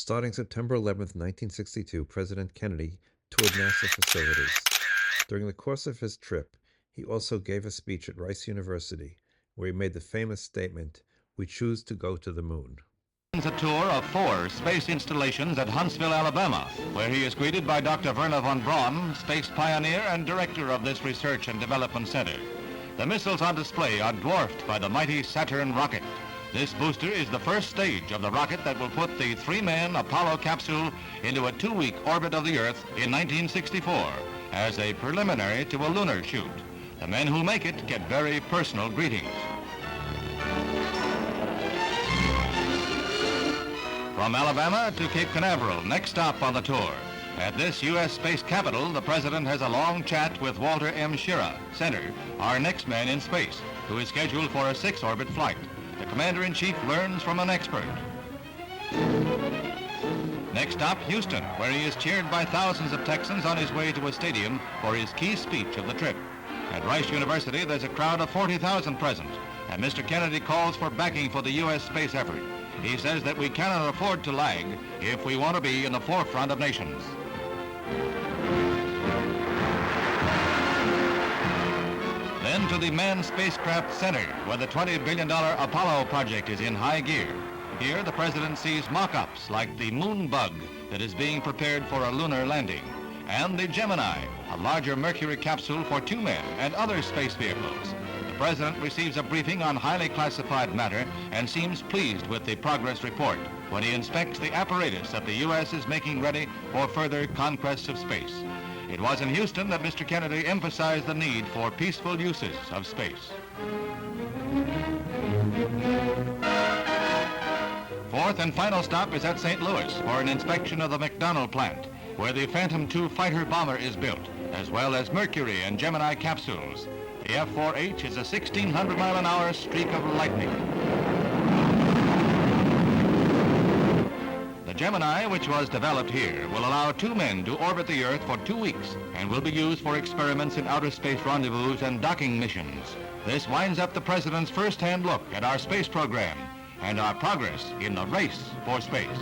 Starting September 11, 1962, President Kennedy toured NASA facilities. During the course of his trip, he also gave a speech at Rice University, where he made the famous statement, "We choose to go to the moon." A tour of 4 space installations at Huntsville, Alabama, where he is greeted by Dr. Wernher von Braun, space pioneer and director of this research and development center. The missiles on display are dwarfed by the mighty Saturn rocket. This booster is the first stage of the rocket that will put the 3-man Apollo capsule into a 2-week orbit of the Earth in 1964 as a preliminary to a lunar shoot. The men who make it get very personal greetings. From Alabama to Cape Canaveral, next stop on the tour. At this U.S. space capital, the President has a long chat with Walter Schirra, Center, our next man in space, who is scheduled for a 6-orbit flight. The Commander-in-Chief learns from an expert. Next stop, Houston, where he is cheered by thousands of Texans on his way to a stadium for his key speech of the trip. At Rice University, there's a crowd of 40,000 present, and Mr. Kennedy calls for backing for the U.S. space effort. He says that we cannot afford to lag if we want to be in the forefront of nations. Then to the Manned Spacecraft Center, where the $20 billion Apollo project is in high gear. Here, the President sees mock-ups like the moon bug that is being prepared for a lunar landing, and the Gemini, a larger Mercury capsule for 2 men and other space vehicles. The President receives a briefing on highly classified matter and seems pleased with the progress report when he inspects the apparatus that the U.S. is making ready for further conquests of space. It was in Houston that Mr. Kennedy emphasized the need for peaceful uses of space. 4th and final stop is at St. Louis for an inspection of the McDonald plant, where the Phantom II fighter bomber is built, as well as Mercury and Gemini capsules. The F-4H is a 1,600-mile-an-hour streak of lightning. The Gemini, which was developed here, will allow 2 men to orbit the Earth for 2 weeks and will be used for experiments in outer space rendezvous and docking missions. This winds up the President's first-hand look at our space program and our progress in the race for space.